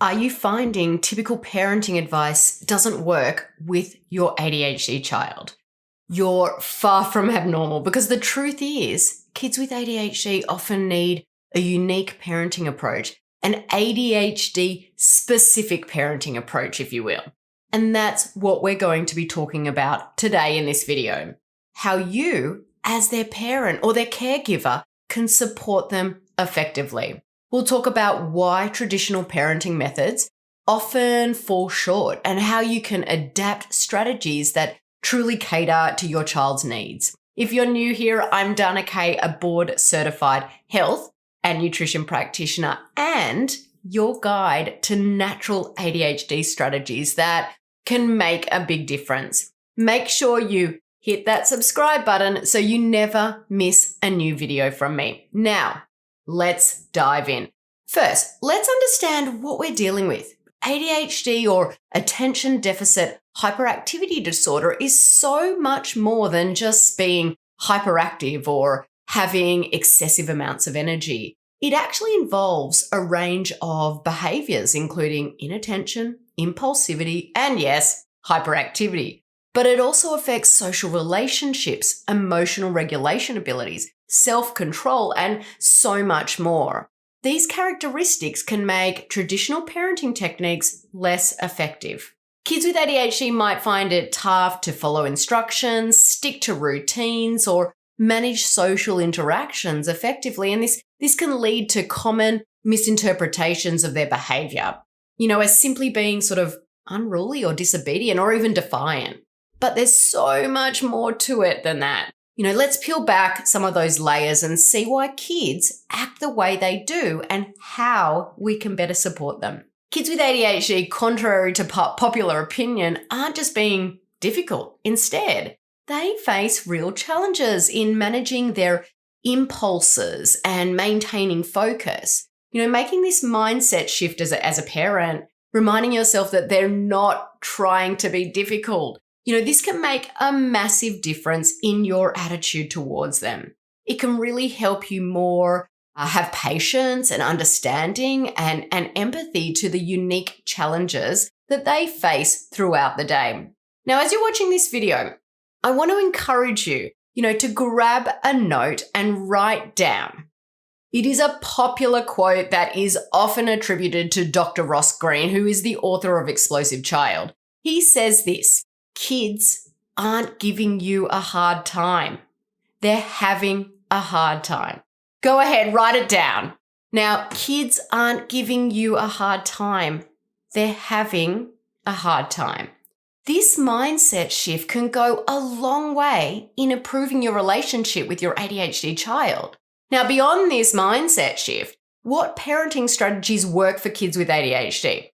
Are you finding typical parenting advice doesn't work with your ADHD child? You're far from abnormal, because the truth is kids with ADHD often need a unique parenting approach, an ADHD specific parenting approach, if you will. And that's what we're going to be talking about today in this video. How you, as their parent or their caregiver, can support them effectively. We'll talk about why traditional parenting methods often fall short and how you can adapt strategies that truly cater to your child's needs. If you're new here, I'm Dana Kay, a board-certified health and nutrition practitioner and your guide to natural ADHD strategies that can make a big difference. Make sure you hit that subscribe button so you never miss a new video from me. Now, let's dive in. First, let's understand what we're dealing with. ADHD, or attention deficit hyperactivity disorder, is so much more than just being hyperactive or having excessive amounts of energy. It actually involves a range of behaviors, including inattention, impulsivity, and yes, hyperactivity. But it also affects social relationships, emotional regulation abilities, self-control, and so much more. These characteristics can make traditional parenting techniques less effective. Kids with ADHD might find it tough to follow instructions, stick to routines, or manage social interactions effectively, and this can lead to common misinterpretations of their behavior, as simply being sort of unruly or disobedient or even defiant. But there's so much more to it than that. Let's peel back some of those layers and see why kids act the way they do and how we can better support them. Kids with ADHD, contrary to popular opinion, aren't just being difficult. Instead, they face real challenges in managing their impulses and maintaining focus. Making this mindset shift as a parent, reminding yourself that they're not trying to be difficult. This can make a massive difference in your attitude towards them. It can really help you more have patience and understanding and empathy to the unique challenges that they face throughout the day. Now, as you're watching this video, I want to encourage you, to grab a note and write down. It is a popular quote that is often attributed to Dr. Ross Greene, who is the author of Explosive Child. He says this: kids aren't giving you a hard time. They're having a hard time. Go ahead, write it down. Now, kids aren't giving you a hard time. They're having a hard time. This mindset shift can go a long way in improving your relationship with your ADHD child. Now, beyond this mindset shift, what parenting strategies work for kids with ADHD?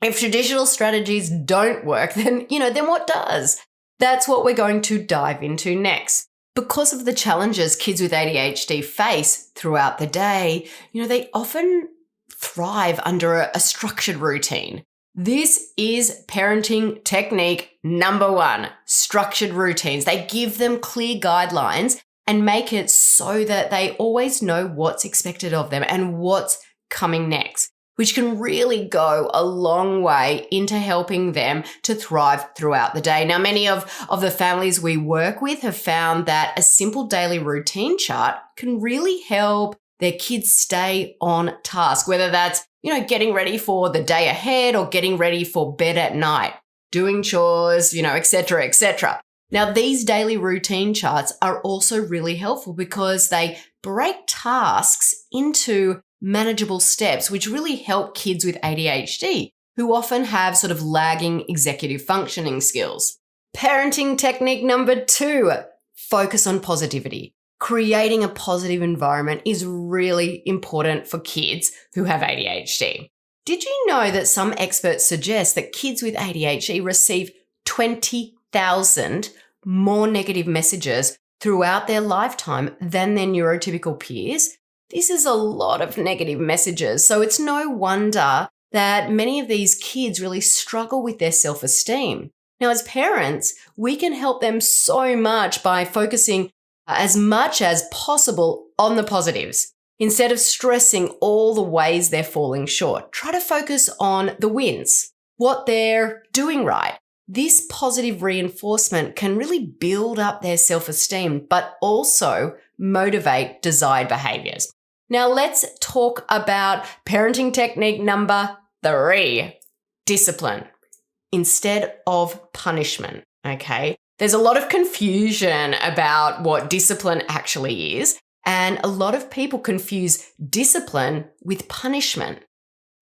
If traditional strategies don't work, then what does? That's what we're going to dive into next. Because of the challenges kids with ADHD face throughout the day, they often thrive under a structured routine. This is parenting technique number one, structured routines. They give them clear guidelines and make it so that they always know what's expected of them and what's coming next, which can really go a long way into helping them to thrive throughout the day. Now, many of the families we work with have found that a simple daily routine chart can really help their kids stay on task, whether that's, getting ready for the day ahead or getting ready for bed at night, doing chores, et cetera, et cetera. Now, these daily routine charts are also really helpful because they break tasks into manageable steps, which really help kids with ADHD, who often have sort of lagging executive functioning skills. Parenting technique number two, focus on positivity. Creating a positive environment is really important for kids who have ADHD. Did you know that some experts suggest that kids with ADHD receive 20,000 more negative messages throughout their lifetime than their neurotypical peers? This is a lot of negative messages, so it's no wonder that many of these kids really struggle with their self-esteem. Now, as parents, we can help them so much by focusing as much as possible on the positives. Instead of stressing all the ways they're falling short, try to focus on the wins, what they're doing right. This positive reinforcement can really build up their self-esteem, but also motivate desired behaviors. Now let's talk about parenting technique number 3, discipline instead of punishment, okay? There's a lot of confusion about what discipline actually is, and a lot of people confuse discipline with punishment.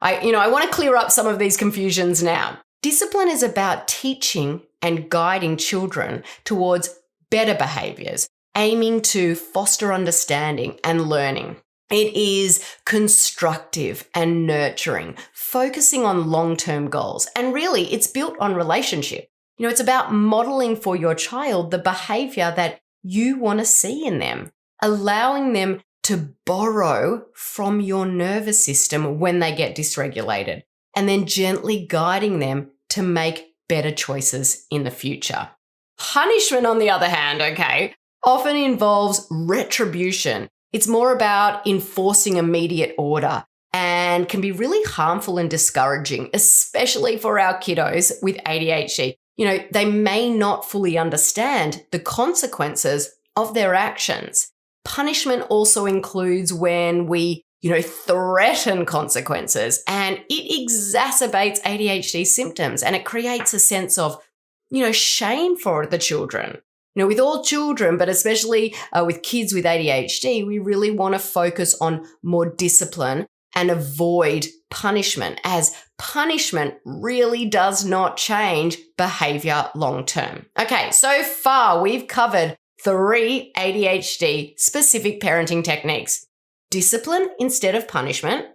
I want to clear up some of these confusions now. Discipline is about teaching and guiding children towards better behaviors, aiming to foster understanding and learning. It is constructive and nurturing, focusing on long-term goals. And really, it's built on relationship. It's about modeling for your child the behavior that you want to see in them, allowing them to borrow from your nervous system when they get dysregulated, and then gently guiding them to make better choices in the future. Punishment, on the other hand, often involves retribution. It's more about enforcing immediate order and can be really harmful and discouraging, especially for our kiddos with ADHD. They may not fully understand the consequences of their actions. Punishment also includes when we, threaten consequences, and it exacerbates ADHD symptoms, and it creates a sense of, shame for the children. With all children, but especially with kids with ADHD, we really want to focus on more discipline and avoid punishment, as punishment really does not change behavior long term. Okay, so far we've covered 3 ADHD specific parenting techniques: discipline instead of punishment,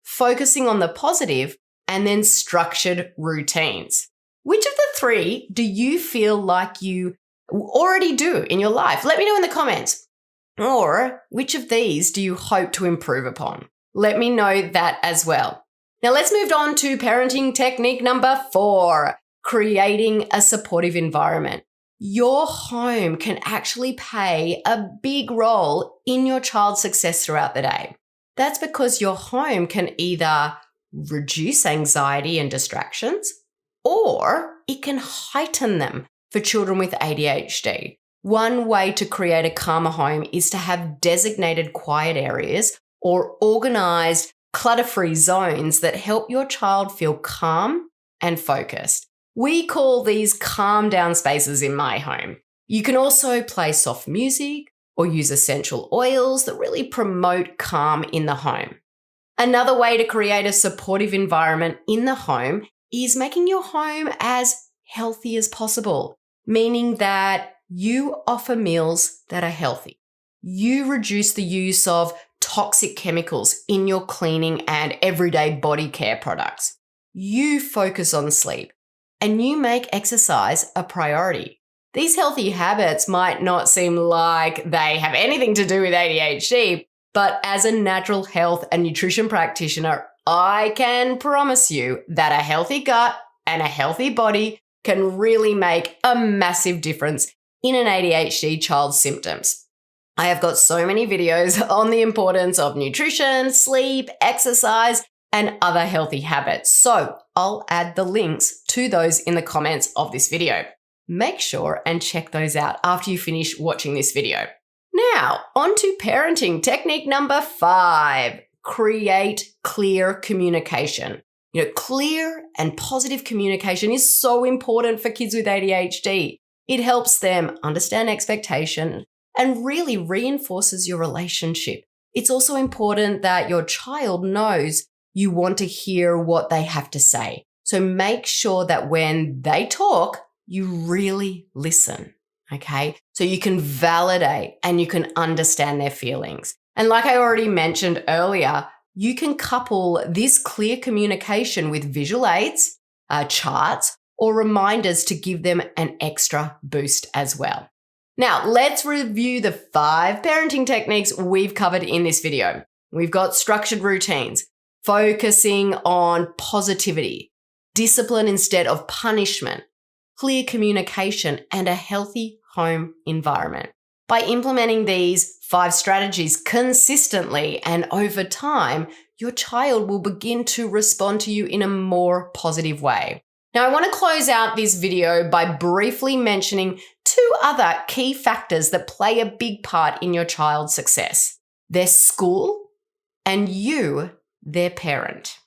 focusing on the positive, and then structured routines. Which of the 3 do you feel like you already do in your life? Let me know in the comments. Or which of these do you hope to improve upon? Let me know that as well. Now let's move on to parenting technique number 4, creating a supportive environment. Your home can actually play a big role in your child's success throughout the day. That's because your home can either reduce anxiety and distractions, or it can heighten them for children with ADHD. One way to create a calmer home is to have designated quiet areas or organized clutter-free zones that help your child feel calm and focused. We call these calm down spaces in my home. You can also play soft music or use essential oils that really promote calm in the home. Another way to create a supportive environment in the home is making your home as healthy as possible, meaning that you offer meals that are healthy. You reduce the use of toxic chemicals in your cleaning and everyday body care products. You focus on sleep, and you make exercise a priority. These healthy habits might not seem like they have anything to do with ADHD, but as a natural health and nutrition practitioner, I can promise you that a healthy gut and a healthy body can really make a massive difference in an ADHD child's symptoms. I have got so many videos on the importance of nutrition, sleep, exercise, and other healthy habits. So I'll add the links to those in the comments of this video. Make sure and check those out after you finish watching this video. Now, on to parenting technique number 5, create clear communication. Clear and positive communication is so important for kids with ADHD. It helps them understand expectation and really reinforces your relationship. It's also important that your child knows you want to hear what they have to say. So make sure that when they talk, you really listen, okay? So you can validate and you can understand their feelings. And like I already mentioned earlier, you can couple this clear communication with visual aids, charts, or reminders to give them an extra boost as well. Now, let's review the 5 parenting techniques we've covered in this video. We've got structured routines, focusing on positivity, discipline instead of punishment, clear communication, and a healthy home environment. By implementing these 5 strategies consistently and over time, your child will begin to respond to you in a more positive way. Now, I want to close out this video by briefly mentioning 2 other key factors that play a big part in your child's success: their school and you, their parent.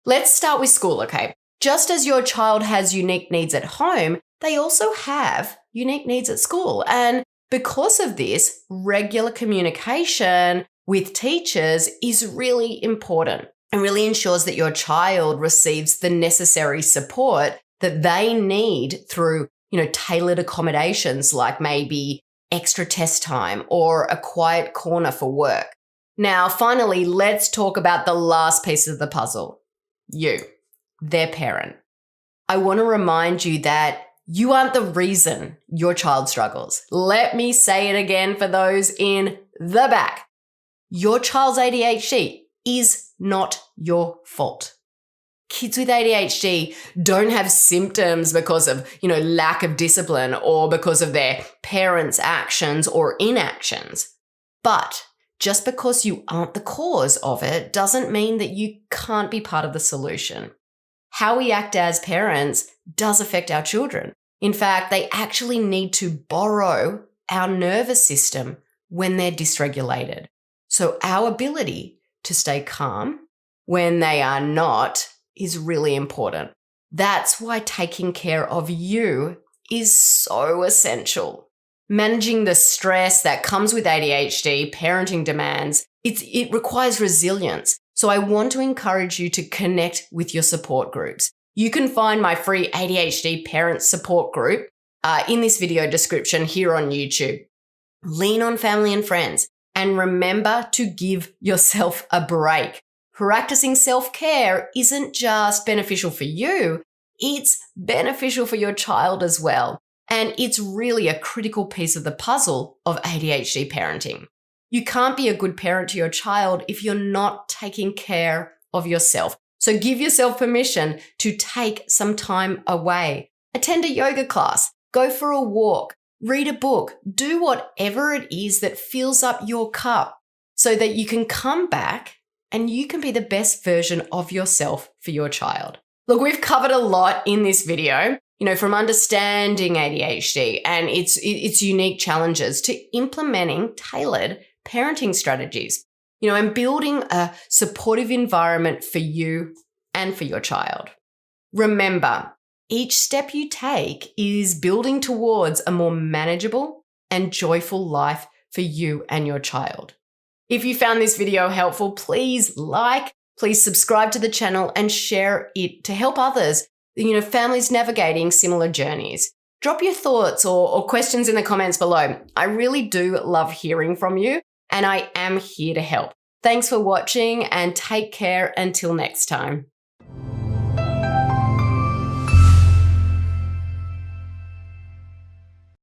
Let's start with school, okay? Just as your child has unique needs at home, they also have unique needs at school. And because of this, regular communication with teachers is really important and really ensures that your child receives the necessary support that they need through, tailored accommodations like maybe extra test time or a quiet corner for work. Now, finally, let's talk about the last piece of the puzzle: you, their parent. I want to remind you that you aren't the reason your child struggles. Let me say it again for those in the back. Your child's ADHD is not your fault. Kids with ADHD don't have symptoms because of, lack of discipline or because of their parents' actions or inactions. But just because you aren't the cause of it doesn't mean that you can't be part of the solution. How we act as parents does affect our children. In fact, they actually need to borrow our nervous system when they're dysregulated. So our ability to stay calm when they are not is really important. That's why taking care of you is so essential. Managing the stress that comes with ADHD, parenting demands, it requires resilience. So I want to encourage you to connect with your support groups. You can find my free ADHD parent support group in this video description here on YouTube. Lean on family and friends, and remember to give yourself a break. Practicing self-care isn't just beneficial for you, it's beneficial for your child as well. And it's really a critical piece of the puzzle of ADHD parenting. You can't be a good parent to your child if you're not taking care of yourself. So give yourself permission to take some time away. Attend a yoga class, go for a walk, read a book, do whatever it is that fills up your cup so that you can come back and you can be the best version of yourself for your child. Look, we've covered a lot in this video, from understanding ADHD and its unique challenges to implementing tailored parenting strategies, and building a supportive environment for you and for your child. Remember, each step you take is building towards a more manageable and joyful life for you and your child. If you found this video helpful, please please subscribe to the channel and share it to help others, families navigating similar journeys. Drop your thoughts or questions in the comments below. I really do love hearing from you, and I am here to help. Thanks for watching and take care until next time.